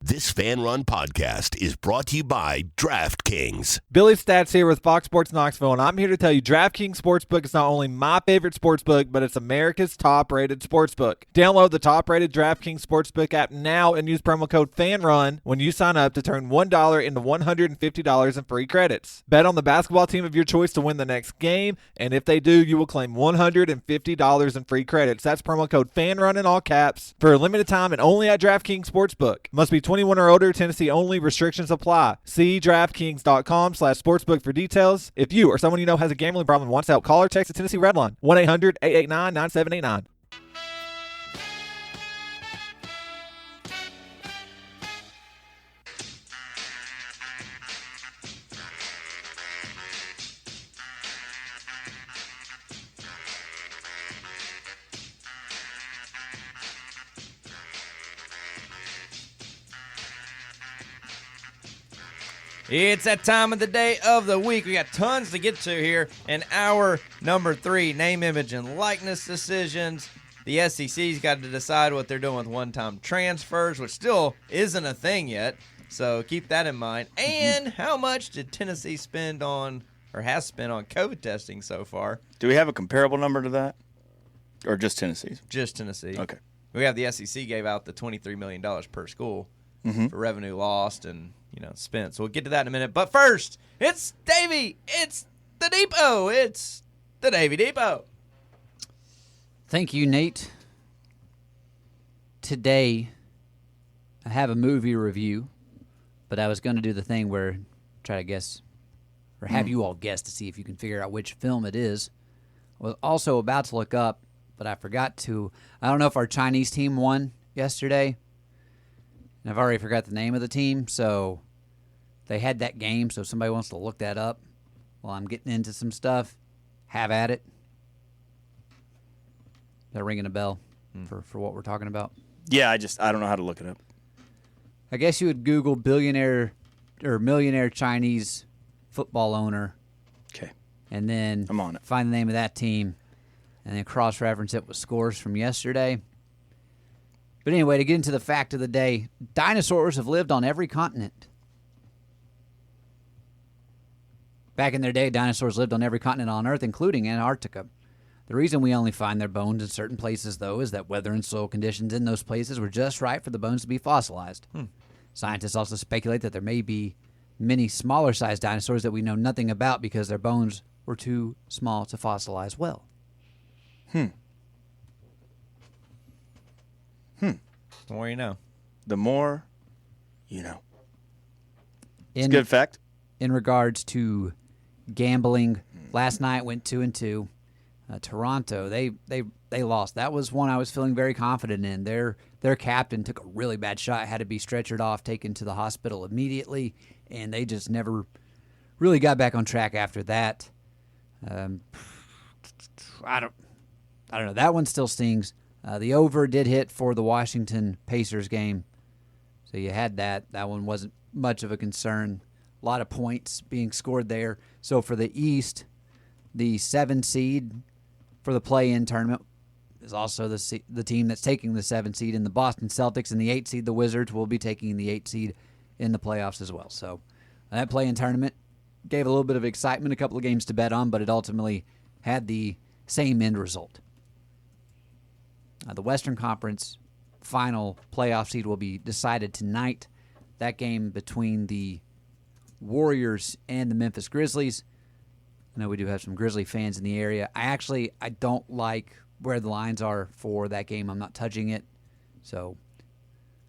This Fan Run podcast is brought to you by DraftKings. Billy Stats here with Fox Sports Knoxville, and I'm here to tell you DraftKings Sportsbook is not only my favorite sportsbook, but it's America's top-rated sportsbook. Download the top-rated DraftKings Sportsbook app now and use promo code FANRUN when you sign up to turn $1 into $150 in free credits. Bet on the basketball team of your choice to win the next game, and if they do, you will claim $150 in free credits. That's promo code FANRUN in all caps for a limited time and only at DraftKings Sportsbook. Must be 21 or older, Tennessee only, restrictions apply. See DraftKings.com/sportsbook for details. If you or someone you know has a gambling problem and wants help, call or text the Tennessee Red Line, 1-800-889-9789. It's that time of the day of the week. We got tons to get to here. In hour number 3, name, image, and likeness decisions. The SEC's got to decide what they're doing with one-time transfers, which still isn't a thing yet. So keep that in mind. And how much did Tennessee spend on, or has spent on, COVID testing so far? Do we have a comparable number to that? Or just Tennessee's? Just Tennessee. Okay. We have the SEC gave out the $23 million per school for revenue lost and spent. So we'll get to that in a minute. But first, it's Davey. It's the Depot. It's the Davey Depot. Thank you, Nate. Today, I have a movie review, but I was going to do the thing where try to guess, or have you all guess to see if you can figure out which film it is. I was also about to look up, but I forgot to. I don't know if our Chinese team won yesterday. And I've already forgot the name of the team, so they had that game, so if somebody wants to look that up while I'm getting into some stuff, have at it. Is that ringing a bell for what we're talking about? Yeah, I don't know how to look it up. I guess you would Google billionaire or millionaire Chinese football owner. Okay. And then I'm on it. Find the name of that team and then cross-reference it with scores from yesterday. But anyway, to get into the fact of the day, dinosaurs have lived on every continent. Back in their day, dinosaurs lived on every continent on Earth, including Antarctica. The reason we only find their bones in certain places, though, is that weather and soil conditions in those places were just right for the bones to be fossilized. Scientists also speculate that there may be many smaller-sized dinosaurs that we know nothing about because their bones were too small to fossilize well. The more you know. The more you know. It's a In, good fact. in regards to gambling, last night went 2-2. Toronto, they lost. That was one I was feeling very confident in. Their captain took a really bad shot, had to be stretchered off, taken to the hospital immediately, and they just never really got back on track after that. I don't know. That one still stings. The over did hit for the Washington Pacers game, so you had that. That one wasn't much of a concern. A lot of points being scored there. So for the East, the 7 seed for the play-in tournament is also the team that's taking the 7 seed in the Boston Celtics, and the 8 seed, the Wizards, will be taking the 8 seed in the playoffs as well. So that play-in tournament gave a little bit of excitement, a couple of games to bet on, but it ultimately had the same end result. The Western Conference final playoff seed will be decided tonight. That game between the Warriors and the Memphis Grizzlies. I know we do have some Grizzly fans in the area. I don't like where the lines are for that game. I'm not touching it. So,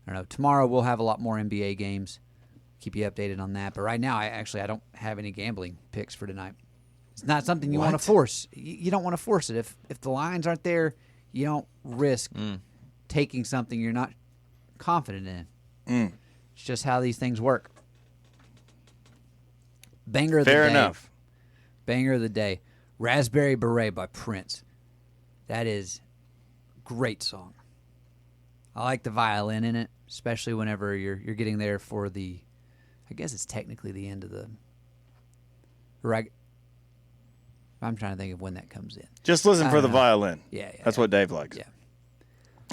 I don't know. Tomorrow we'll have a lot more NBA games. Keep you updated on that. But right now, I don't have any gambling picks for tonight. It's not something you want to force. You don't want to force it. If the lines aren't there, you don't risk taking something you're not confident in. It's just how these things work. Banger of the day. Fair enough. Banger of the day. Raspberry Beret by Prince. That is a great song. I like the violin in it, especially whenever you're getting there for the, I guess it's technically the end of the, I'm trying to think of when that comes in. Just listen for the violin. Yeah. That's what Dave likes. Yeah.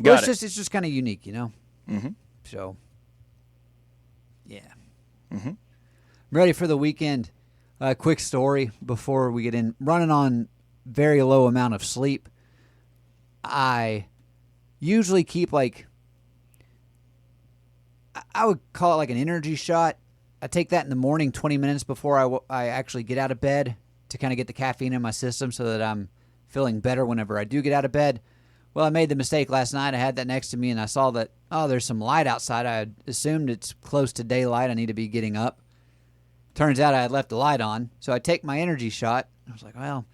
Got It's it. just kind of unique, you know? Mm-hmm. So, Mm-hmm. I'm ready for the weekend. Quick story before we get in. Running on very low amount of sleep. I usually keep I would call it like an energy shot. I take that in the morning 20 minutes before I actually get out of bed to kind of get the caffeine in my system so that I'm feeling better whenever I do get out of bed. Well, I made the mistake last night. I had that next to me, and I saw that, there's some light outside. I had assumed it's close to daylight. I need to be getting up. Turns out I had left the light on, so I take my energy shot. I was like, well,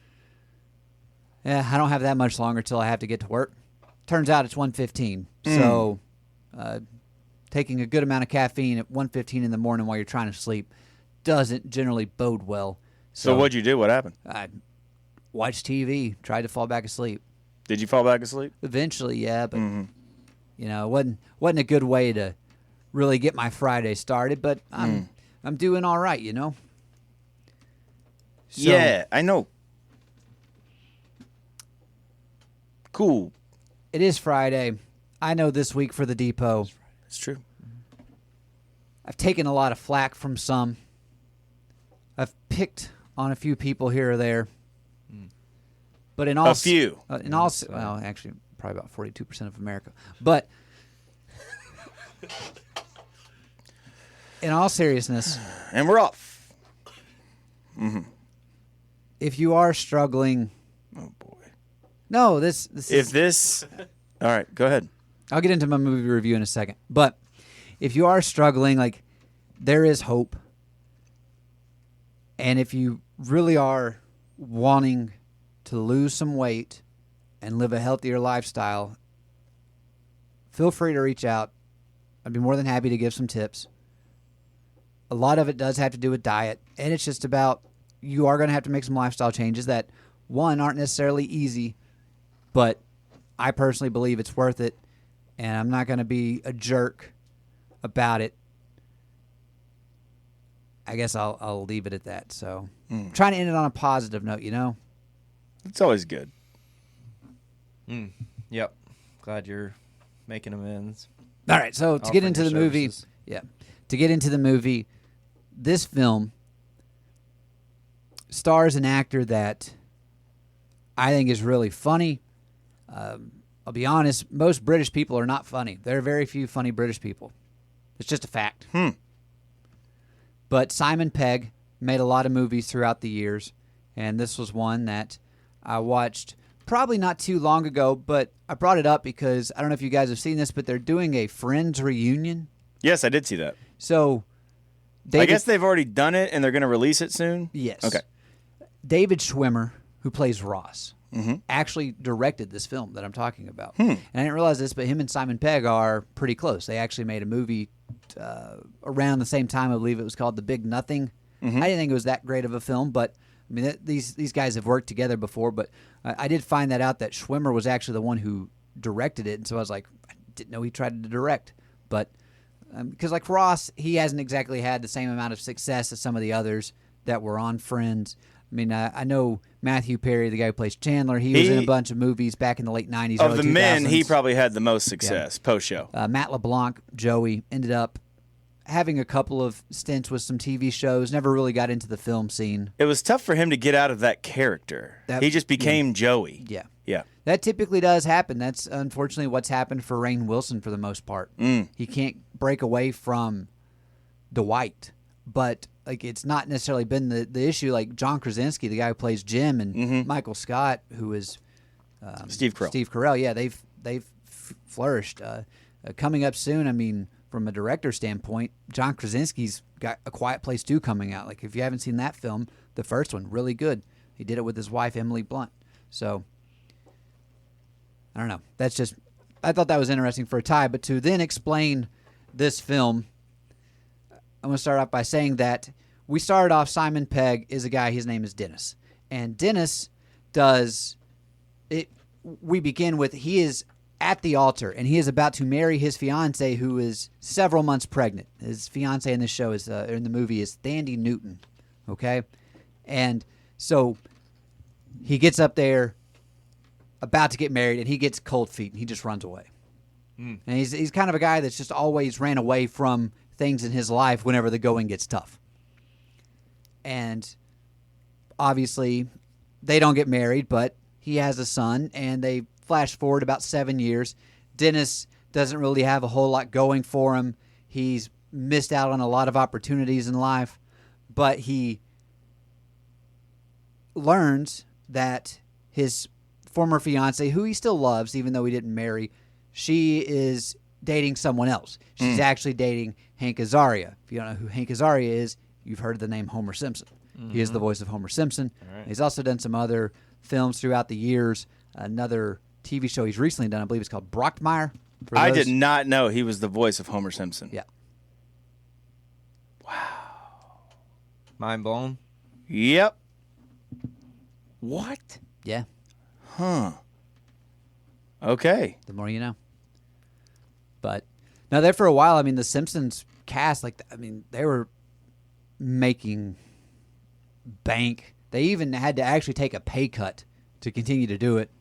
yeah, I don't have that much longer till I have to get to work. Turns out it's 1:15, so taking a good amount of caffeine at 1:15 in the morning while you're trying to sleep doesn't generally bode well. So what'd you do? What happened? I watched TV, tried to fall back asleep. Did you fall back asleep? Eventually, yeah, but it wasn't a good way to really get my Friday started. But I'm doing all right, So, yeah, I know. Cool. It is Friday. I know this week for the Depot. It's true. I've taken a lot of flack from some. I've picked on a few people here or there. But in all a few. Well, actually, probably about 42% of America. But in all seriousness, and we're off. If you are struggling, oh boy, no, this is. All right, go ahead. I'll get into my movie review in a second. But if you are struggling, there is hope, and if you really are wanting to lose some weight and live a healthier lifestyle, feel free to reach out. I'd be more than happy to give some tips. A lot of it does have to do with diet, and it's just about you are going to have to make some lifestyle changes that, one, aren't necessarily easy, but I personally believe it's worth it, and I'm not going to be a jerk about it. I guess I'll leave it at that. So, trying to end it on a positive note, It's always good. Yep. Glad you're making amends. All right, so to get into the movie, this film stars an actor that I think is really funny. I'll be honest, most British people are not funny. There are very few funny British people. It's just a fact. But Simon Pegg made a lot of movies throughout the years, and this was one that I watched probably not too long ago, but I brought it up because I don't know if you guys have seen this, but they're doing a Friends reunion. Yes, I did see that. So, I guess they've already done it, and they're going to release it soon? Yes. Okay. David Schwimmer, who plays Ross, actually directed this film that I'm talking about. And I didn't realize this, but him and Simon Pegg are pretty close. They actually made a movie around the same time. I believe it was called The Big Nothing. I didn't think it was that great of a film, but I mean, these guys have worked together before. But I did find that out that Schwimmer was actually the one who directed it, and so I was like, I didn't know he tried to direct. But because like Ross, he hasn't exactly had the same amount of success as some of the others that were on Friends. I mean, I know Matthew Perry, the guy who plays Chandler. He was in a bunch of movies back in the late 90s, Of early the men, 2000s. he probably had the most success post-show. Matt LeBlanc, Joey, ended up having a couple of stints with some TV shows, never really got into the film scene. It was tough for him to get out of that character. He just became Joey. Yeah. Yeah. That typically does happen. That's unfortunately what's happened for Rainn Wilson for the most part. He can't break away from Dwight, but like it's not necessarily been the issue. Like John Krasinski, the guy who plays Jim, and Michael Scott, who is Steve Carell. Steve Carell, yeah, they've flourished. Coming up soon, I mean, from a director standpoint, John Krasinski's got A Quiet Place 2 coming out. Like if you haven't seen that film, the first one, really good. He did it with his wife, Emily Blunt. So I don't know. That's just, I thought that was interesting for a tie. But to then explain this film, I'm going to start off by saying that we started off, Simon Pegg is a guy, his name is Dennis. And Dennis does, we begin with, he is at the altar, and he is about to marry his fiancée, who is several months pregnant. His fiancée in this show is, in the movie, is Thandie Newton, okay? And so he gets up there, about to get married, and he gets cold feet, and he just runs away. And he's kind of a guy that's just always ran away from things in his life whenever the going gets tough. And obviously, they don't get married, but he has a son, and they flash forward about 7 years. Dennis doesn't really have a whole lot going for him. He's missed out on a lot of opportunities in life, but he learns that his former fiance, who he still loves, even though he didn't marry, she is dating someone else. She's actually dating Hank Azaria. If you don't know who Hank Azaria is, you've heard the name Homer Simpson. He is the voice of Homer Simpson. Right. He's also done some other films throughout the years. Another TV show he's recently done, I believe it's called Brockmire. I did not know he was the voice of Homer Simpson. Yeah. Mind blown. Yep. What? Yeah. Huh. Okay. The more you know. But now there for a while, I mean, the Simpsons cast, they were making bank. They even had to actually take a pay cut to continue to do it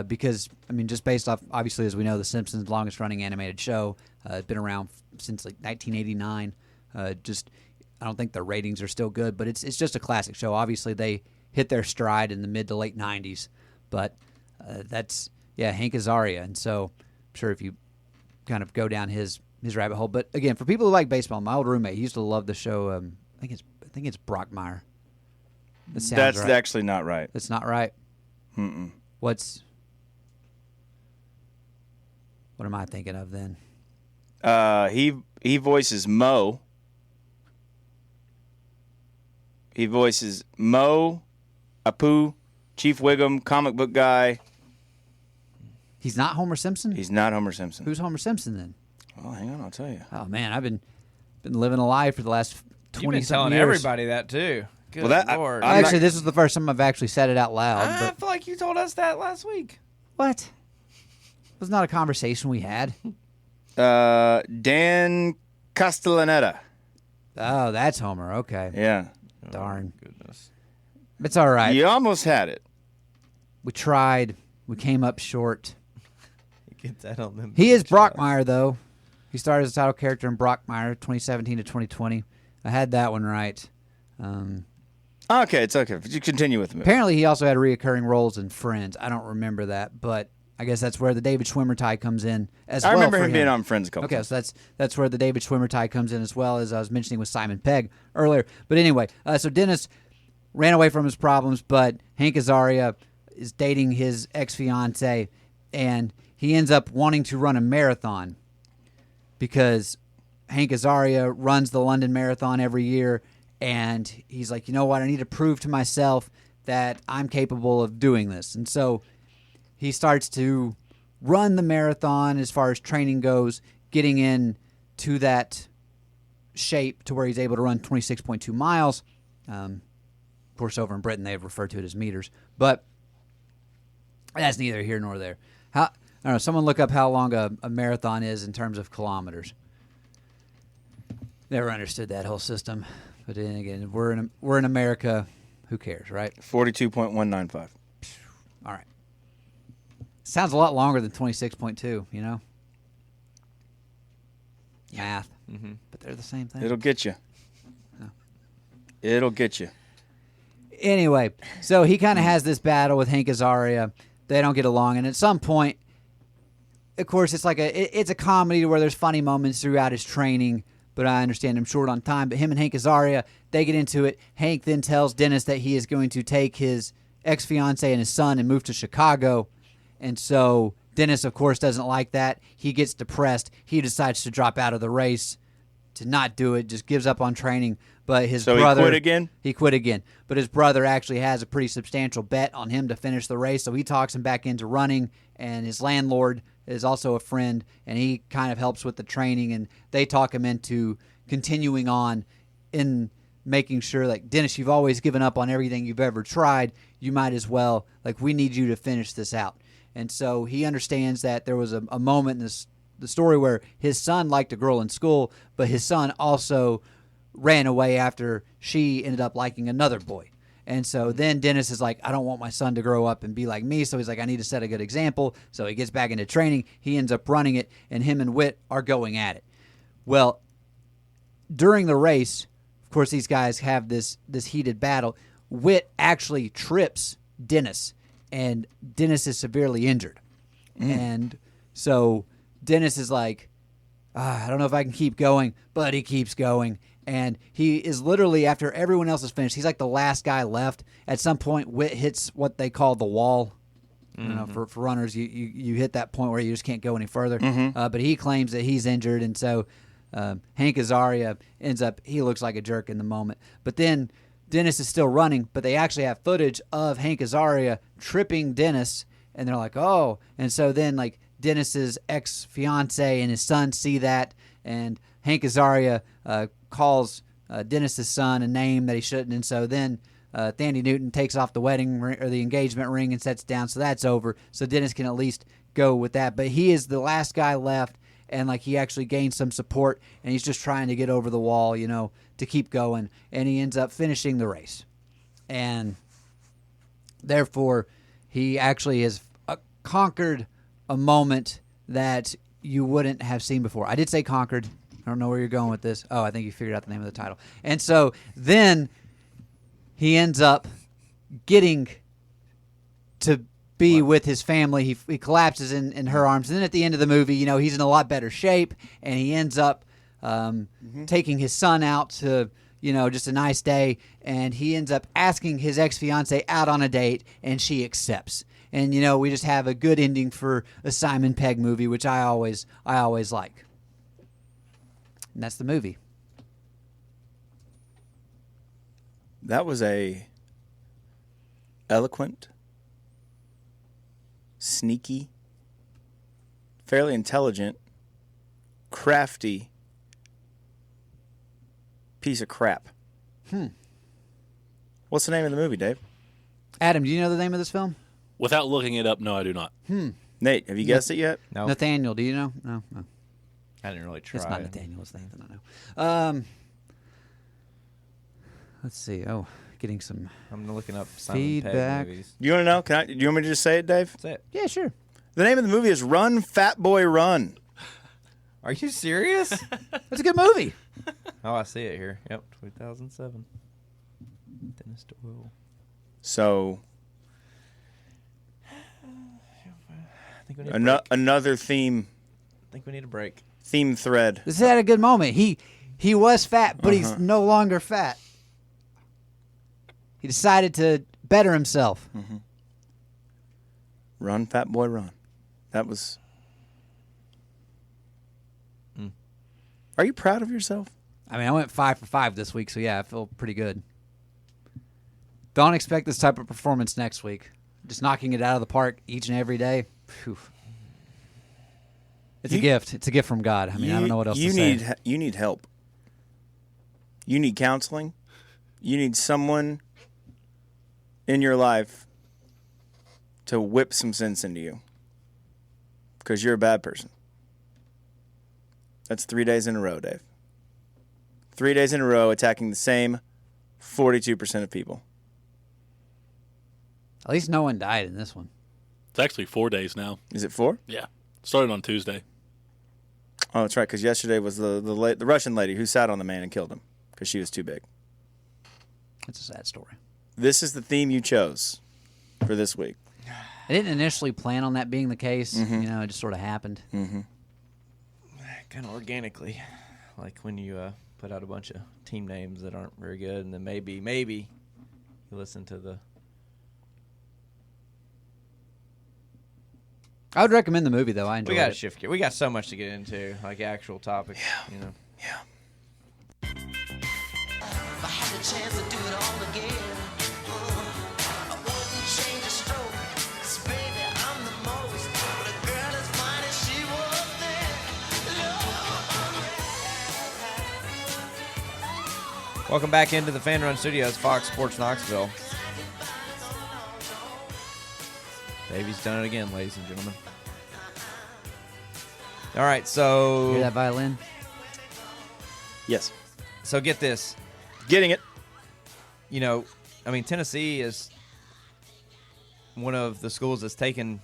because, just based off, obviously, as we know, the Simpsons' longest running animated show, been around since 1989. I don't think the ratings are still good, but it's just a classic show. Obviously, they hit their stride in the mid to late 90s, but that's Hank Azaria, and so I'm sure if you kind of go down his rabbit hole. But again, for people who like baseball, my old roommate, he used to love the show. I think it's Brockmire. That's right. actually not right. That's not right. Mm-mm. What am I thinking of then? He voices Mo. He voices Mo, Apu, Chief Wiggum, comic book guy. He's not Homer Simpson? He's not Homer Simpson. Who's Homer Simpson then? Oh, hang on, I'll tell you. Oh man, I've been living a lie for the last 20 You've been telling years. everybody that too. Good Lord. Actually, this is the first time I've actually said it out loud. I But feel like you told us that last week. what? It was not a conversation we had. Dan Castellaneta. Oh, that's Homer. Okay. Yeah. Darn. Goodness. It's all right. You almost had it. We tried. We came up short. Get that on them. He is Brockmire, though. He started as a title character in Brockmire, 2017 to 2020. I had that one right. Okay, it's okay. You continue with the movie. Apparently, he also had reoccurring roles in Friends. I don't remember that, but I guess that's where the David Schwimmer tie comes in as well. I remember for him being on Friends a couple Okay, times. so that's where the David Schwimmer tie comes in as well, as I was mentioning with Simon Pegg earlier. But anyway, so Dennis ran away from his problems, but Hank Azaria is dating his ex-fiancée, and he ends up wanting to run a marathon because Hank Azaria runs the London Marathon every year, and he's like, you know what, I need to prove to myself that I'm capable of doing this. And so he starts to run the marathon as far as training goes, getting in to that shape to where he's able to run 26.2 miles. Of course, over in Britain, they refer to it as meters. But that's neither here nor there. I don't know. Someone look up how long a marathon is in terms of kilometers. Never understood that whole system. But then again, we're in America. Who cares, right? 42.195. All right. Sounds a lot longer than 26.2, you know? Math. Mm-hmm. But they're the same thing. It'll get you. Oh. It'll get you. Anyway, so he kind of has this battle with Hank Azaria. They don't get along, and at some point, of course, it's like it's a comedy where there's funny moments throughout his training, but I understand I'm short on time. But him and Hank Azaria, they get into it. Hank then tells Dennis that he is going to take his ex-fiancée and his son and move to Chicago, and so Dennis, of course, doesn't like that. He gets depressed. He decides to drop out of the race, to not do it, just gives up on training. But his brother... he quit again? He quit again. But his brother actually has a pretty substantial bet on him to finish the race, so he talks him back into running, and his landlord is also a friend, and he kind of helps with the training, and they talk him into continuing on in making sure, like, Dennis, you've always given up on everything you've ever tried. You might as well, like, we need you to finish this out. And so he understands that there was a moment in the story where his son liked a girl in school, but his son also ran away after she ended up liking another boy. And so then Dennis is like, I don't want my son to grow up and be like me. So he's like, I need to set a good example. So he gets back into training. He ends up running it, and him and Whit are going at it. Well, during the race, of course, these guys have this heated battle. Witt actually trips Dennis, and Dennis is severely injured. And so Dennis is like, I don't know if I can keep going, but he keeps going. And he is literally, after everyone else is finished, he's like the last guy left. At some point, Witt hits what they call the wall. You know, for runners, you hit that point where you just can't go any further. But he claims that he's injured, and so Hank Azaria he looks like a jerk in the moment. But then Dennis is still running, but they actually have footage of Hank Azaria tripping Dennis, and they're like, oh. And so then, like, Dennis's ex-fiance and his son see that, and Hank Azaria calls Dennis's son a name that he shouldn't, and so then Thandie Newton takes off the wedding ring, or the engagement ring, and sets it down, so that's over. So Dennis can at least go with that. But he is the last guy left, and like he actually gains some support, and he's just trying to get over the wall, you know, to keep going, and he ends up finishing the race, and therefore he actually has conquered a moment that you wouldn't have seen before. I did say conquered. I don't know where you're going with this. Oh, I think you figured out the name of the title. And so then he ends up getting to be with his family. He collapses in her arms. And then at the end of the movie, you know, he's in a lot better shape, and he ends up taking his son out to, you know, just a nice day, and he ends up asking his ex-fiancée out on a date, and she accepts. And, you know, we just have a good ending for a Simon Pegg movie, which I always like. And that's the movie. That was a eloquent, sneaky, fairly intelligent, crafty piece of crap. What's the name of the movie, Dave? Adam, do you know the name of this film? Without looking it up, no, I do not. Nate, have you guessed it yet? No, Nathaniel, do you know? No. I didn't really try. It's not Nathaniel, it's Nathan, I know. Let's see. Oh, getting some I'm looking up Simon feedback. Pegg movies. You want to know? Do you want me to just say it, Dave? That's it. Yeah, sure. The name of the movie is Run, Fat Boy, Run. Are you serious? That's a good movie. Oh, I see it here. Yep, 2007. Dennis Doyle. So I think we need a break. another theme I think we need a break. thread. This had a good moment. He was fat, but he's no longer fat. He decided to better himself. Run, Fat Boy, Run. That was... Are you proud of yourself? I mean, I went 5 for 5 this week, so yeah, I feel pretty good. Don't expect this type of performance next week. Just knocking it out of the park each and every day. Whew. It's a gift. It's a gift from God. I mean, I don't know what else to say. You need help. You need counseling. You need someone in your life to whip some sense into you, because you're a bad person. That's 3 days in a row, Dave. 3 days in a row attacking the same 42% of people. At least no one died in this one. It's actually 4 days now. Is it 4? Yeah. Started on Tuesday. Oh, that's right, because yesterday was the Russian lady who sat on the man and killed him because she was too big. It's a sad story. This is the theme you chose for this week. I didn't initially plan on that being the case. You know, it just sort of happened. Kind of organically, like when you put out a bunch of team names that aren't very good, and then maybe you listen to the... I would recommend the movie, though. I enjoyed We got to it. shift gear. We got so much to get into, like actual topics. You know. Yeah. If I had the chance to do it all again, I wouldn't change a stroke. 'Cause baby, I'm the most. But a girl as fine as she was then. Welcome back into the Fan Run Studios, Fox Sports Knoxville. Davey's done it again, ladies and gentlemen. All right, so Hear that violin? Yes. so get this. Getting it. You know, I mean, Tennessee is one of the schools that's taken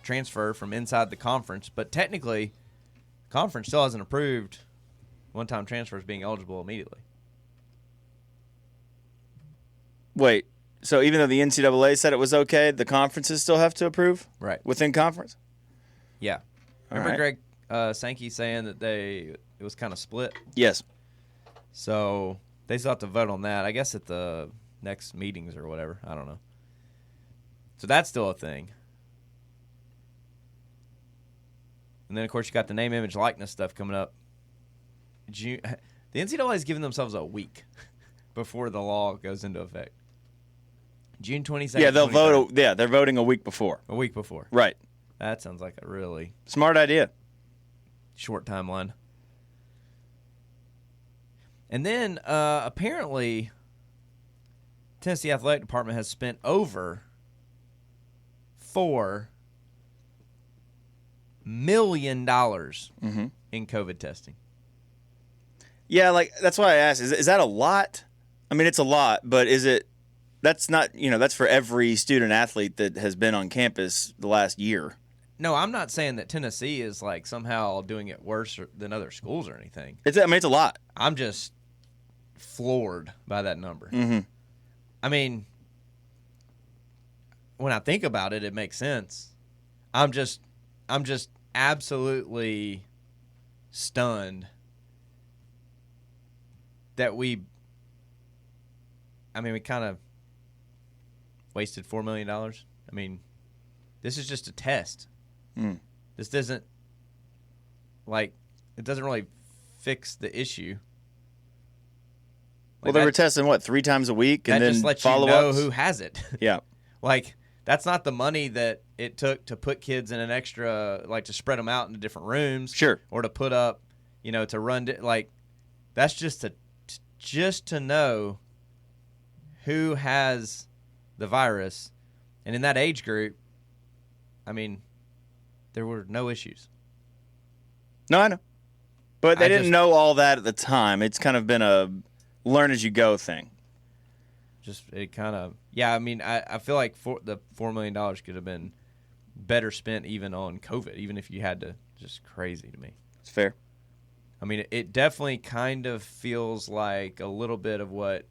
transfer from inside the conference, but technically, the conference still hasn't approved one-time transfers being eligible immediately. Wait, so even though the NCAA said it was okay, the conferences still have to approve? Right. Within conference? Yeah. All Remember right. Greg Sankey saying that it was kind of split? Yes. So they still have to vote on that, I guess, at the next meetings or whatever. I don't know. So that's still a thing. And then, of course, you got the name, image, likeness stuff coming up. The NCAA is giving themselves a week before the law goes into effect. June 22nd. Yeah, they'll 23rd. vote. Yeah, they're voting a week before. A week before. Right. That sounds like a really Smart idea. short timeline. And then, apparently, Tennessee Athletic Department has spent over $4 million in COVID testing. Yeah, like that's why I asked. Is that a lot? I mean, it's a lot, but is it? That's not. That's for every student athlete that has been on campus the last year. No, I'm not saying that Tennessee is like somehow doing it worse than other schools or anything. It's a lot. I'm just floored by that number. Mm-hmm. I mean, when I think about it, it makes sense. I'm just absolutely stunned that we kind of wasted $4 million. I mean, this is just a test. Mm. This doesn't, it doesn't really fix the issue. Well, they were testing, 3 times a week? And that then just lets you follow-ups? know who has it. Yeah. That's not the money that it took to put kids in an extra, to spread them out into different rooms. Sure. Or to put up, to run, that's just to know who has the virus. And in that age group, I mean, there were no issues. No, I know. But they I didn't just- know all that at the time. It's kind of been a learn-as-you-go thing. I feel like the $4 million could have been better spent even on COVID, even if you had to. Just crazy to me. It's fair. I mean, it definitely kind of feels like a little bit of what,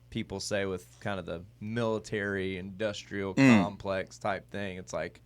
people say with kind of the military industrial complex type thing. It's like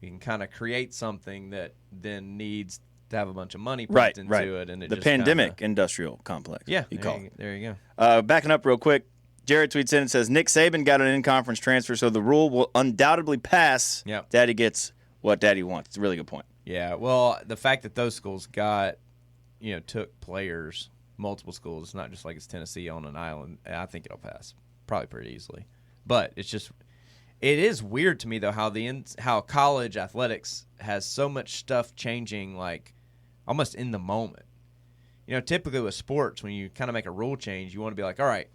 you can kind of create something that then needs to have a bunch of money pumped into it. And it the just pandemic industrial complex. Yeah, you call it. there you go. Backing up real quick, Jared tweets in and says, Nick Saban got an in-conference transfer, so the rule will undoubtedly pass. Yep. Daddy gets what Daddy wants. It's a really good point. Yeah, well, the fact that those schools took players, multiple schools, not just like it's Tennessee on an island, I think it'll pass probably pretty easily. But it is weird to me, though, how college athletics has so much stuff changing, almost in the moment. Typically with sports, when you kind of make a rule change, you want to be like, all right,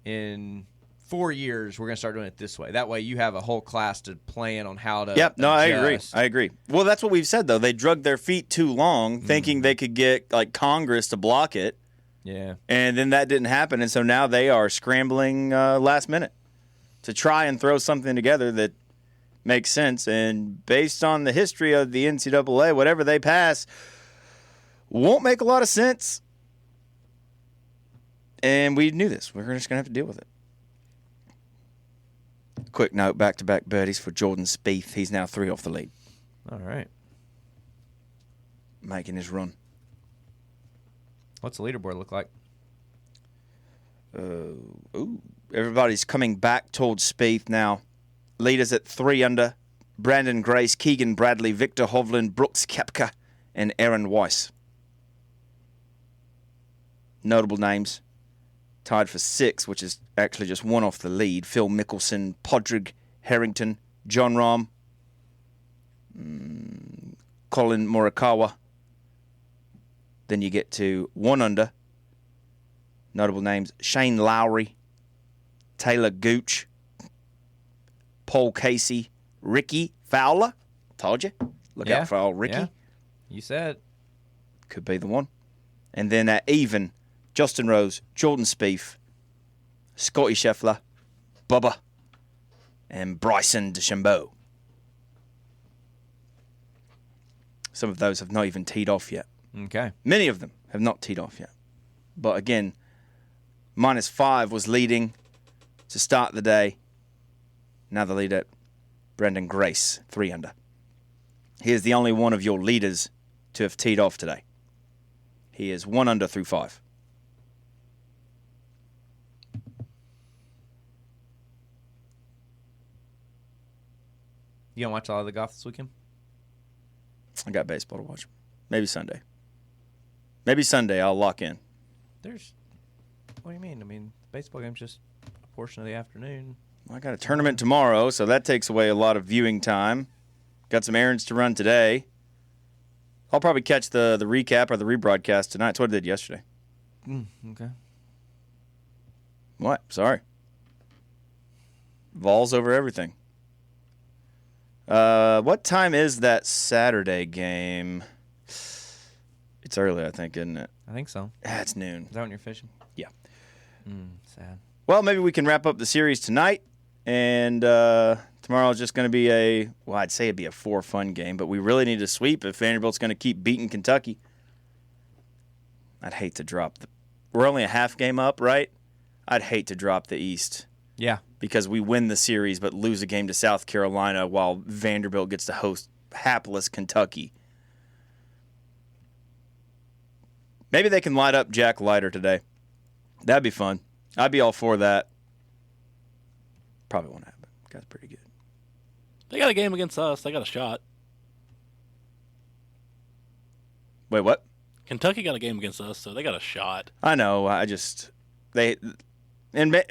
in 4 years, we're going to start doing it this way. That way you have a whole class to plan on how to Yep, no, adjust. I agree. Well, that's what we've said, though. They drug their feet too long, thinking they could get, Congress to block it, Yeah. and then that didn't happen, and so now they are scrambling last minute to try and throw something together that makes sense. And based on the history of the NCAA, whatever they pass won't make a lot of sense. And we knew this. We're just going to have to deal with it. Quick note, back-to-back birdies for Jordan Spieth. He's now 3 off the lead, All right. making his run. What's the leaderboard look like? Everybody's coming back towards Spieth now. Leaders at 3 under. Brandon Grace, Keegan Bradley, Victor Hovland, Brooks Koepka, and Aaron Weiss. Notable names. Tied for 6, which is actually just 1 off the lead. Phil Mickelson, Podrick, Harrington, John Rahm, Colin Morikawa. Then you get to 1 under. Notable names, Shane Lowry, Taylor Gooch, Paul Casey, Ricky Fowler. Told you. Look out for old Ricky. Yeah. You said. Could be the one. And then at even, Justin Rose, Jordan Spieth, Scotty Scheffler, Bubba, and Bryson DeChambeau. Some of those have not even teed off yet. Okay. Many of them have not teed off yet. But again, -5 was leading to start the day. Now the lead at Brendan Grace, 3 under. He is the only one of your leaders to have teed off today. He is 1 under through 5. You gonna watch all of the golf this weekend? I got baseball to watch. Maybe Sunday. Maybe Sunday I'll lock in. What do you mean? I mean, the baseball game's just a portion of the afternoon. I got a tournament tomorrow, so that takes away a lot of viewing time. Got some errands to run today. I'll probably catch the recap or the rebroadcast tonight. That's what I did yesterday. Okay. What? Sorry. Vols over everything. What time is that Saturday game? It's early, I think, isn't it? I think so. It's noon. Is that when you're fishing? Yeah. Sad. Well, maybe we can wrap up the series tonight, and tomorrow is just going to be I'd say it'd be a 4-fun game, but we really need to sweep if Vanderbilt's going to keep beating Kentucky. I'd hate to drop we're only a half game up, right? I'd hate to drop the East. Yeah. Because we win the series but lose a game to South Carolina while Vanderbilt gets to host hapless Kentucky. Maybe they can light up Jack Leiter today. That'd be fun. I'd be all for that. Probably won't happen. Guy's pretty good. They got a game against us. They got a shot. Wait, what? Kentucky got a game against us, so they got a shot. I know.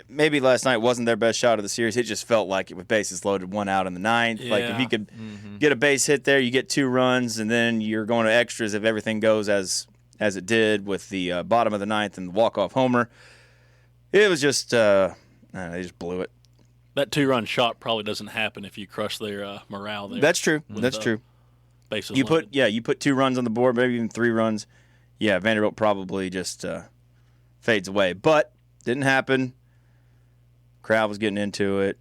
Maybe last night wasn't their best shot of the series. It just felt like it with bases loaded, 1 out in the 9th. Like if you could get a base hit there, you get 2 runs, and then you're going to extras if everything goes as it did with the bottom of the 9th and the walk-off homer. It was just they just blew it. That 2-run shot probably doesn't happen if you crush their morale there. That's true. That's true. Bases You loaded. you put 2 runs on the board, maybe even 3 runs. Yeah, Vanderbilt probably just fades away. But didn't happen. Crowd was getting into it.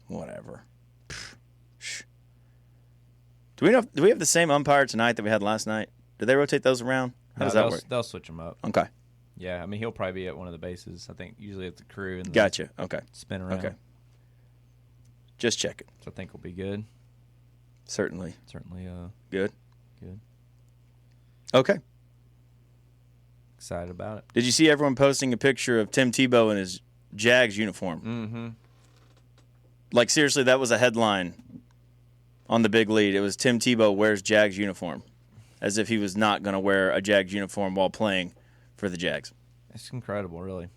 Whatever. Do we have the same umpire tonight that we had last night? Did they rotate those around? How does that work? They'll switch them up. Okay. Yeah, I mean, he'll probably be at one of the bases. I think usually at the crew and Gotcha. Okay. spin around. Okay. Just check it. So I think we'll be good. Certainly. Certainly Good. good. Okay. Excited about it. Did you see everyone posting a picture of Tim Tebow in his Jags uniform? Mm-hmm. Like, seriously, that was a headline on the big lead. It was Tim Tebow wears Jags uniform, as if he was not going to wear a Jags uniform while playing for the Jags. It's incredible, really.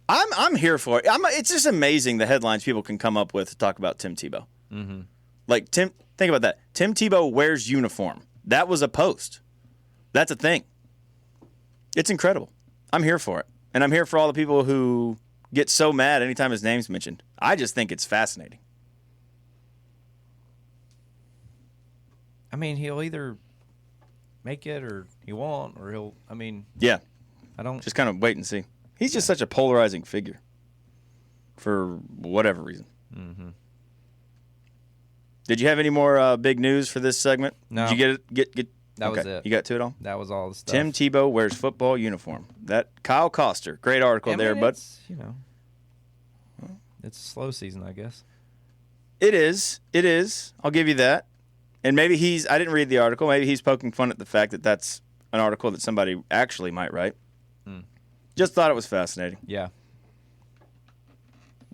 I'm here for it. It's just amazing the headlines people can come up with to talk about Tim Tebow. Mm-hmm. Like, think about that. Tim Tebow wears uniform. That was a post. That's a thing. It's incredible. I'm here for it. And I'm here for all the people who get so mad anytime his name's mentioned. I just think it's fascinating. I mean, he'll either make it or he won't, or he'll, I mean, Yeah. I don't. Just kind of wait and see. He's just such a polarizing figure for whatever reason. Mm-hmm. Did you have any more big news for this segment? No. Did you get That was okay. it. You got to it all? That was all the stuff. Tim Tebow wears football uniform. That Kyle Koster. Great article I mean, there, but it's, it's a slow season, I guess. it is. It is. I'll give you that. And maybe I didn't read the article. Maybe he's poking fun at the fact that that's an article that somebody actually might write. Just thought it was fascinating. Yeah.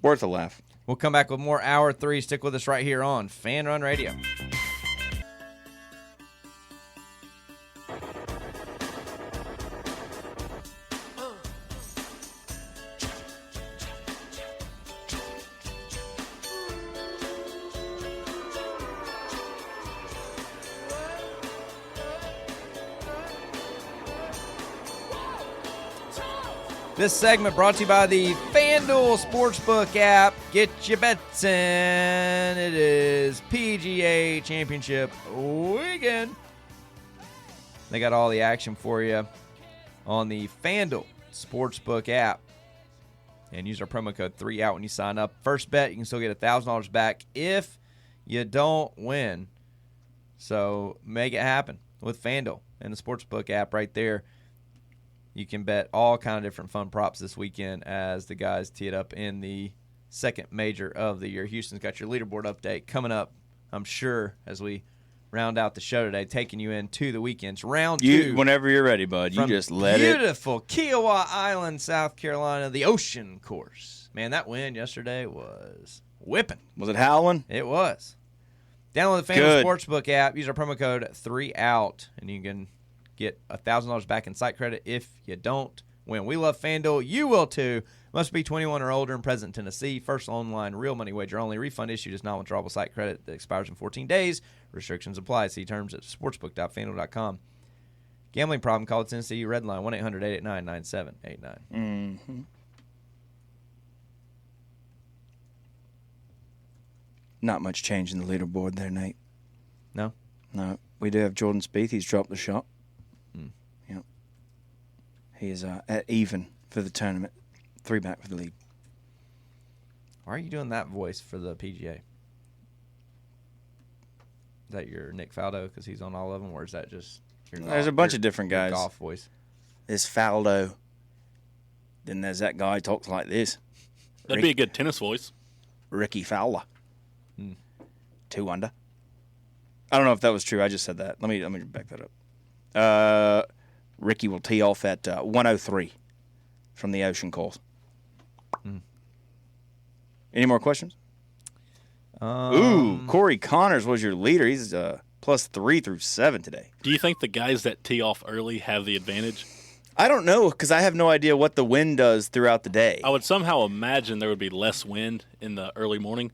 Worth a laugh. We'll come back with more Hour 3. Stick with us right here on Fan Run Radio. This segment brought to you by the FanDuel Sportsbook app. Get your bets in. It is PGA Championship weekend. They got all the action for you on the FanDuel Sportsbook app. And use our promo code 3OUT when you sign up. First bet, you can still get $1,000 back if you don't win. So make it happen with FanDuel. in the Sportsbook app right there. You can bet all kind of different fun props this weekend as the guys tee it up in the second major of the year. Houston's got your leaderboard update coming up, I'm sure, as we round out the show today, taking you into the weekends. Round two. Whenever you're ready, bud. You just let it. Beautiful Kiowa Island, South Carolina, the Ocean Course. Man, that wind yesterday was whipping. Was it howling? It was. Download the FanDuel Sportsbook app. Use our promo code 3OUT, and you can get $1,000 back in site credit if you don't win. We love FanDuel. You will too. Must be 21 or older and present in Tennessee. First online real money wager only. Refund issued is non-withdrawable site credit that expires in 14 days. Restrictions apply. See terms at sportsbook.fanduel.com. Gambling problem? Call Tennessee Red Line 1-800-889-9789. Mm-hmm. Not much change in the leaderboard there, Nate. No? No. We do have Jordan Spieth. He's dropped the shot. Yep. He is at even for the tournament. 3 back for the lead. Why are you doing that voice for the PGA? Is that your Nick Faldo because he's on all of them, or is that just your There's a bunch of different guys. Golf voice. There's Faldo. Then there's that guy who talks like this. That'd be a good tennis voice. Ricky Fowler. 2 under. I don't know if that was true. I just said that. Let me back that up. Ricky will tee off at 103 from the Ocean Course. Any more questions? Corey Connors was your leader. He's +3 through 7 today. Do you think the guys that tee off early have the advantage? I don't know because I have no idea what the wind does throughout the day. I would somehow imagine there would be less wind in the early morning.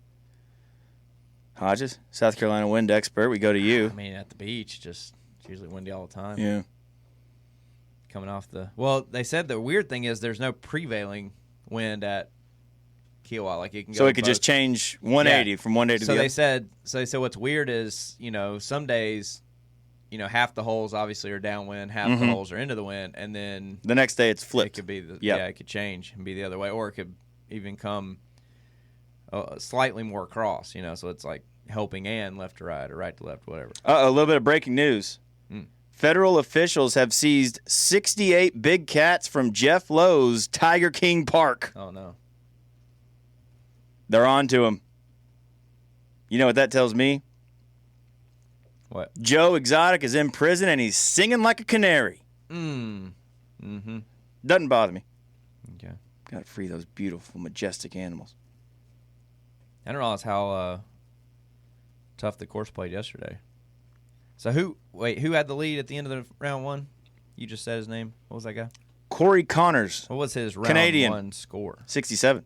Hodges, South Carolina wind expert, we go to you. I mean, at the beach, it's usually windy all the time. Yeah. Coming off the – well, they said the weird thing is there's no prevailing wind at Kiowa. Like it can go so it could just change 180 from one day to the other. So they said what's weird is, some days, half the holes obviously are downwind, half the holes are into the wind, and then the next day it's flipped. It could be it could change and be the other way, or it could even come slightly more across, so it's like helping and left to right or right to left, whatever. A little bit of breaking news. Federal officials have seized 68 big cats from Jeff Lowe's Tiger King Park. Oh, no. They're on to him. You know what that tells me? What? Joe Exotic is in prison and he's singing like a canary. Mm-hmm. Doesn't bother me. Okay. Got to free those beautiful, majestic animals. I didn't realize how tough the course played yesterday. So who had the lead at the end of the round one? You just said his name. What was that guy? Corey Connors. What was his round Canadian. one score? 67.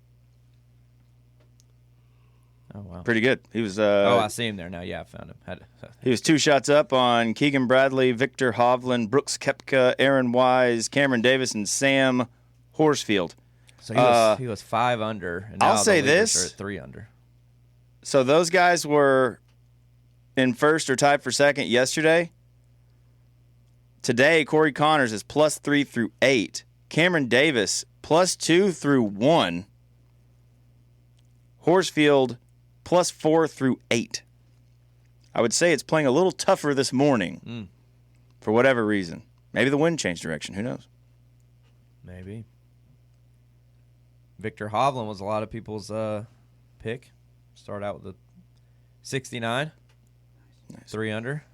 Oh, wow. Pretty good. He was. I see him there now. Yeah, I found him. He was 2 shots up on Keegan Bradley, Victor Hovland, Brooks Koepka, Aaron Wise, Cameron Davis, and Sam Horsfield. So he was 5 under. And now I'll say the leaders this. are at 3 under. So those guys were in first or tied for second yesterday. Today, Corey Connors is +3 through 8. Cameron Davis +2 through 1. Horsfield +4 through 8. I would say it's playing a little tougher this morning for whatever reason. Maybe the wind changed direction. Who knows? Maybe. Victor Hovland was a lot of people's pick. Start out with a 69. Nice. 3 under.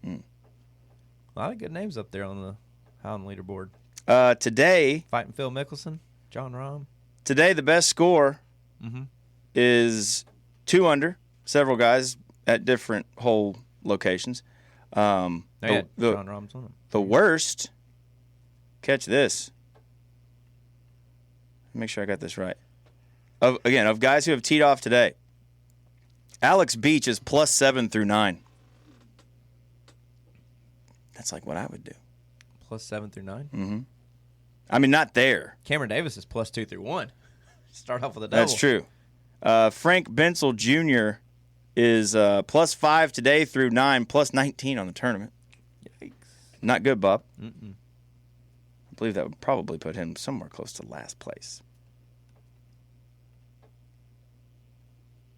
A lot of good names up there on the Howland leaderboard. Today, Fighting Phil Mickelson, John Rahm. Today, the best score is 2 under. Several guys at different hole locations. John Rahm's on them. The worst, catch this. Make sure I got this right. Of guys who have teed off today, Alex Beach is +7 through 9. That's like what I would do. +7 through 9? Mm-hmm. I mean, not there. Cameron Davis is +2 through 1. Start off with a double. That's true. Frank Bensel Jr. is +5 today through 9, +19 on the tournament. Yikes. Not good, Bob. Mm-mm. I believe that would probably put him somewhere close to last place.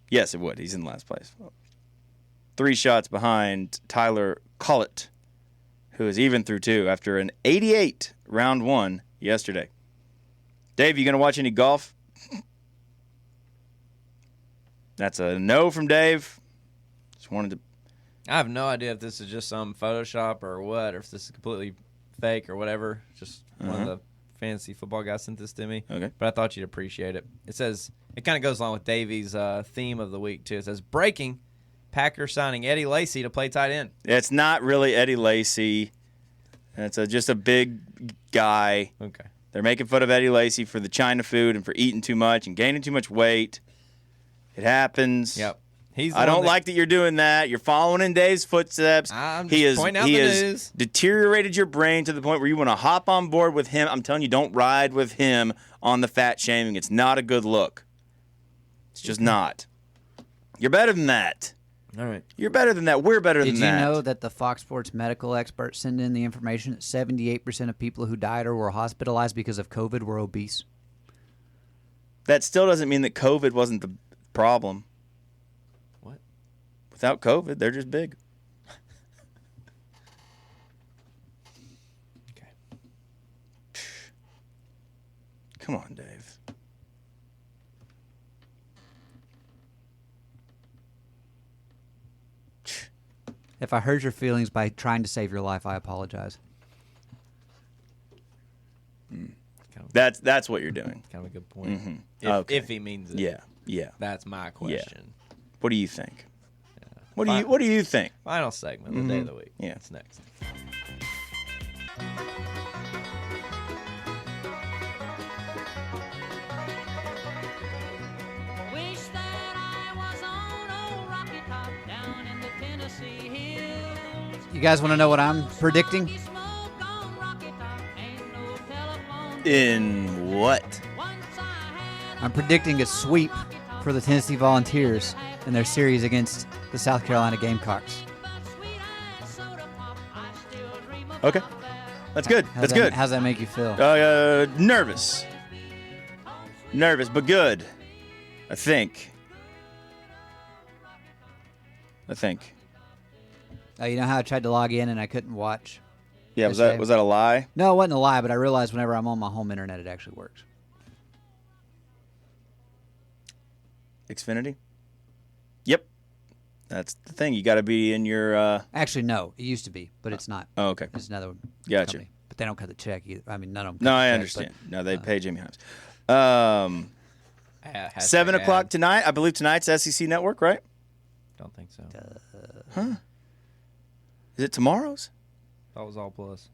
Yes, it would. He's in last place. 3 shots behind Tyler Collett, who is even through 2 after an 88 round 1 yesterday. Dave, you going to watch any golf? That's a no from Dave. Just wanted to. I have no idea if this is just some Photoshop or what, or if this is completely fake or whatever. Just one of the fantasy football guys sent this to me. Okay. But I thought you'd appreciate it. It says, it kind of goes along with Davey's theme of the week, too. It says, breaking, Packers signing Eddie Lacy to play tight end. It's not really Eddie Lacy. It's just a big guy. Okay. They're making fun of Eddie Lacy for the China food and for eating too much and gaining too much weight. It happens. Yep. I don't like that you're doing that. You're following in Dave's footsteps. I'm just pointing out the news. Deteriorated your brain to the point where you want to hop on board with him. I'm telling you, don't ride with him on the fat shaming. It's not a good look. It's just not. You're better than that. All right. You're better than that. We're better than Did that. you know that the Fox Sports medical experts send in the information that 78% of people who died or were hospitalized because of COVID were obese? That still doesn't mean that COVID wasn't the problem. What? Without COVID, they're just big. Okay. Come on, Dave. If I hurt your feelings by trying to save your life, I apologize. That's what you're doing. Kind of a good point. Okay. If he means it. Yeah. That's my question. What do you think? What do you think? Final segment, the day of the week. Yeah. It's next. Wish that I was on old Rocky Top down in the Tennessee hills. You guys want to know what I'm predicting? Smoke on Rocky Top, ain't no telephone. In what? Once I had I'm predicting a sweep for the Tennessee Volunteers in their series against the South Carolina Gamecocks. that sweet ass soda pop. I still dream about Okay. That's good. That's good. How's that make you feel? Nervous. Nervous, but good. I think. You know how I tried to log in and I couldn't watch? Yeah, was that a lie? No, it wasn't a lie, but I realized whenever I'm on my home internet, it actually works. Xfinity? Yep. That's the thing. You got to be in your. Actually, no, it used to be, but it's not. Oh, okay. It's another Gotcha. company. But they don't cut the check either. I mean, none of them. No, cut the I check, understand. but, No, they pay Jimmy Himes. Hashtag 7 o'clock ad. tonight. I believe tonight's SEC Network, right? Don't think so. Is it tomorrow's? That was all plus.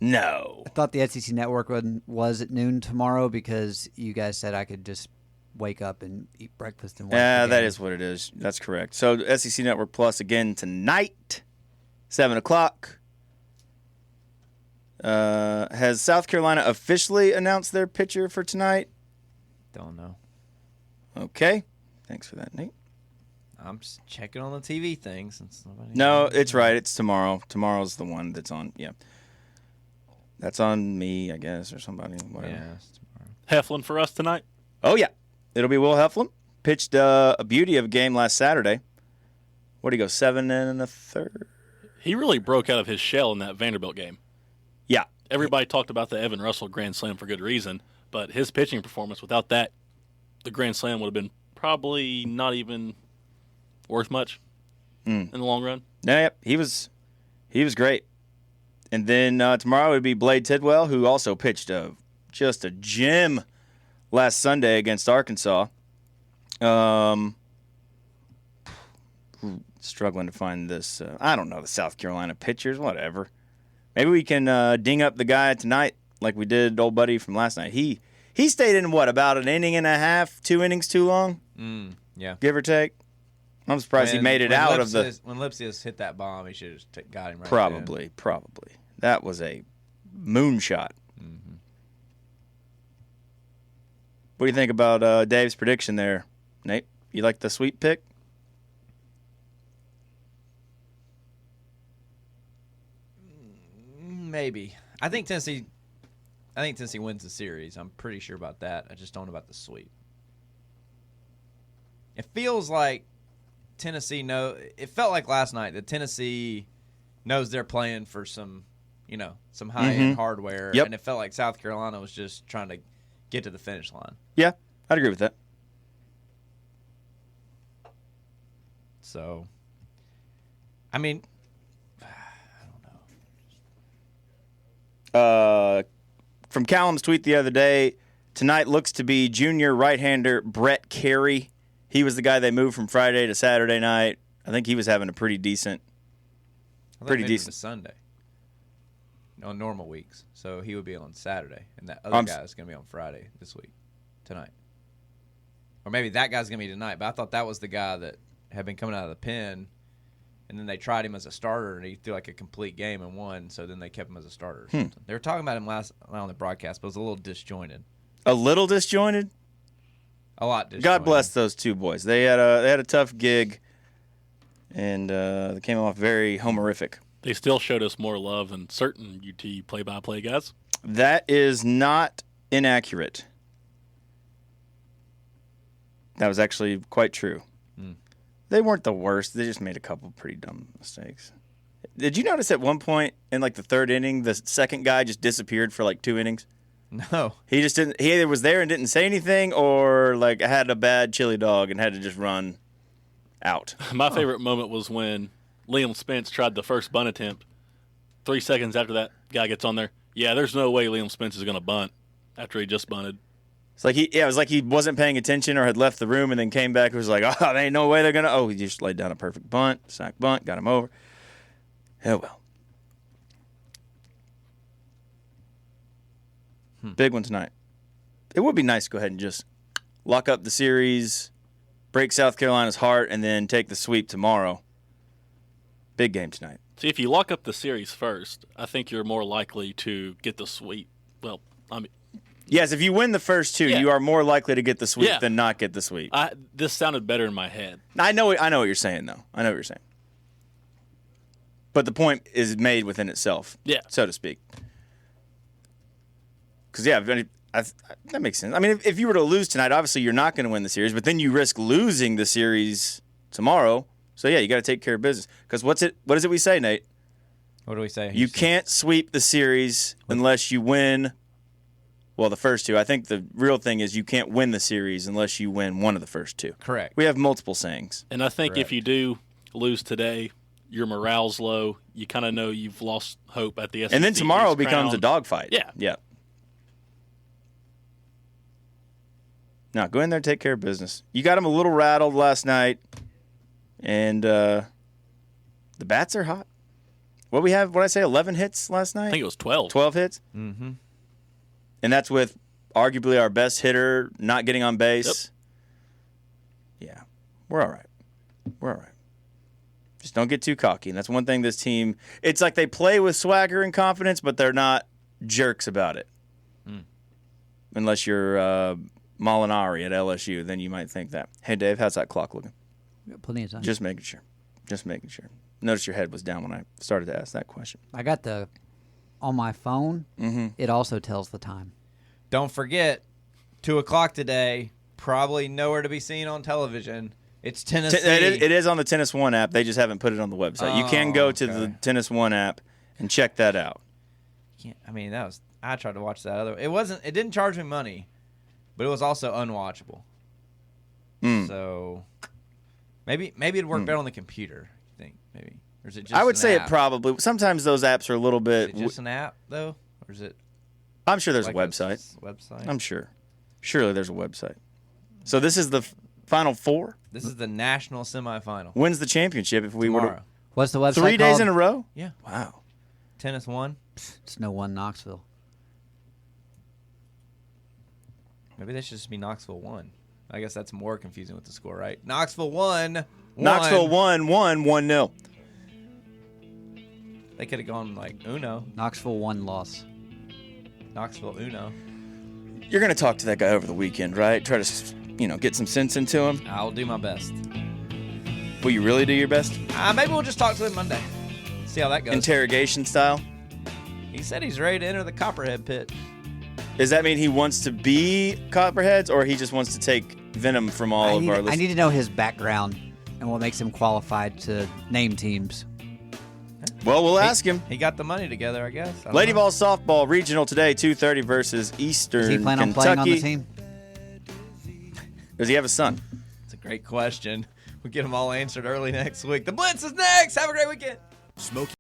No. I thought the SEC Network was at noon tomorrow because you guys said I could just wake up and eat breakfast and watch Yeah, the that game. is what it is. That's correct. So SEC Network Plus again tonight, 7 o'clock. Has South Carolina officially announced their pitcher for tonight? Don't know. Okay. Thanks for that, Nate. I'm just checking on the TV thing since nobody. No, it's right. It's tomorrow. Tomorrow's the one that's on. Yeah. That's on me, I guess, or somebody. Whatever. Yeah, it's tomorrow. Heflin for us tonight. Oh, yeah. It'll be Will Heflin. Pitched a beauty of a game last Saturday. What do you go, 7 1/3? He really broke out of his shell in that Vanderbilt game. Yeah. Everybody talked about the Evan Russell Grand Slam for good reason, but his pitching performance, without that, the Grand Slam would have been probably not even worth much in the long run. Yeah, he was great. And then tomorrow it would be Blade Tidwell, who also pitched just a gem last Sunday against Arkansas. Struggling to find this. I don't know the South Carolina pitchers. Whatever. Maybe we can ding up the guy tonight like we did old buddy from last night. He stayed in about an inning and a half, 2 innings too long, Yeah. give or take. I'm surprised he made it out of the. When Lipsius hit that bomb, he should have just got him right. Probably. That was a moonshot. What do you think about Dave's prediction there, Nate? You like the sweep pick? Maybe. I think Tennessee wins the series. I'm pretty sure about that. I just don't know about the sweep. It feels like Tennessee it felt like last night that Tennessee knows they're playing for some high-end hardware. Yep. And it felt like South Carolina was just trying to get to the finish line. Yeah, I'd agree with that. So, I mean, I don't know. From Callum's tweet the other day, tonight looks to be junior right-hander Brett Carey. He was the guy they moved from Friday to Saturday night. I think he was having a pretty decent. I thought maybe it was Sunday. On normal weeks, so he would be on Saturday, and that other guy is going to be on Friday this week, tonight, or maybe that guy's going to be tonight. But I thought that was the guy that had been coming out of the pen, and then they tried him as a starter, and he threw like a complete game and won. So then they kept him as a starter. Or something. They were talking about him last night on the broadcast, but it was a little disjointed. A little disjointed. A lot disjointed. God bless those two boys. They had a tough gig, and they came off very homerific. They still showed us more love than certain UT play-by-play guys. That is not inaccurate. That was actually quite true. They weren't the worst. They just made a couple pretty dumb mistakes. Did you notice at one point in like the third inning, the second guy just disappeared for like 2 innings? No. He just didn't. He either was there and didn't say anything, or like had a bad chili dog and had to just run out. My favorite moment was when Liam Spence tried the first bunt attempt. 3 seconds after that guy gets on there, yeah, there's no way Liam Spence is going to bunt after he just bunted. It's like it was like he wasn't paying attention or had left the room and then came back and was like, oh, there ain't no way they're going to. Oh, he just laid down a perfect bunt, sack bunt, got him over. Oh, well. Big one tonight. It would be nice to go ahead and just lock up the series, break South Carolina's heart, and then take the sweep tomorrow. Big game tonight. See, if you lock up the series first, I think you're more likely to get the sweep. Well, I mean, yes, if you win the first two, you are more likely to get the sweep Yeah. than not get the sweep. This sounded better in my head. I know what you're saying, though. I know what you're saying. But the point is made within itself, so to speak. Because, that makes sense. I mean, if you were to lose tonight, obviously you're not going to win the series, but then you risk losing the series tomorrow. So, yeah, you got to take care of business. Because what is it we say, Nate? What do we say? You can't sweep the series unless you win, well, the first two. I think the real thing is you can't win the series unless you win one of the first two. Correct. We have multiple sayings. And I think if you do lose today, your morale's low. You kind of know you've lost hope at the SEC. And then tomorrow East becomes crown. a dogfight. Yeah. Yeah. Now, go in there and take care of business. You got them a little rattled last night, and the bats are hot. What did I say, 11 hits last night? I think it was 12. 12 hits? Mm-hmm. And that's with arguably our best hitter not getting on base. Yep. Yeah. We're all right. We're all right. Just don't get too cocky. And that's one thing this team, it's like they play with swagger and confidence, but they're not jerks about it. Unless you're Molinari at LSU, then you might think that. Hey, Dave, how's that clock looking? We got plenty of time. Just making sure. Just making sure. Notice your head was down when I started to ask that question. I got on my phone, it also tells the time. Don't forget, 2 o'clock today, probably nowhere to be seen on television. It's Tennessee. It is on the Tennis One app. They just haven't put it on the website. You can go to the Tennis One app and check that out. I tried to watch that it didn't charge me money, but it was also unwatchable. So maybe it'd work better on the computer, I think, maybe. Or is it just I would say app? it probably. Sometimes those apps are a little bit. Is it just an app though? Or is it I'm sure there's like a website. Website? I'm sure. Surely there's a website. So this is the Final Four? This is the national semifinal. When's the championship if we were Tomorrow. to What's the website 3 days called? in a row? Yeah. Wow. Tennis 1. It's no one Knoxville. Maybe that should just be Knoxville 1. I guess that's more confusing with the score, right? Knoxville 1. Knoxville 1-0. They could have gone like Uno. Knoxville 1 loss. Knoxville Uno. You're going to talk to that guy over the weekend, right? Try to, get some sense into him. I'll do my best. Will you really do your best? Maybe we'll just talk to him Monday. See how that goes. Interrogation style? He said he's ready to enter the Copperhead pit. Does that mean he wants to be Copperheads, or he just wants to take venom from all of our listeners? I need to know his background. and what makes him qualified to name teams. Well, we'll ask him. He got the money together, I guess. I don't Lady know. Ball softball regional today, 2:30 versus Eastern Does he plan on Kentucky. playing on the team? Does he have a son? It's a great question. We'll get them all answered early next week. The Blitz is next. Have a great weekend. Smoky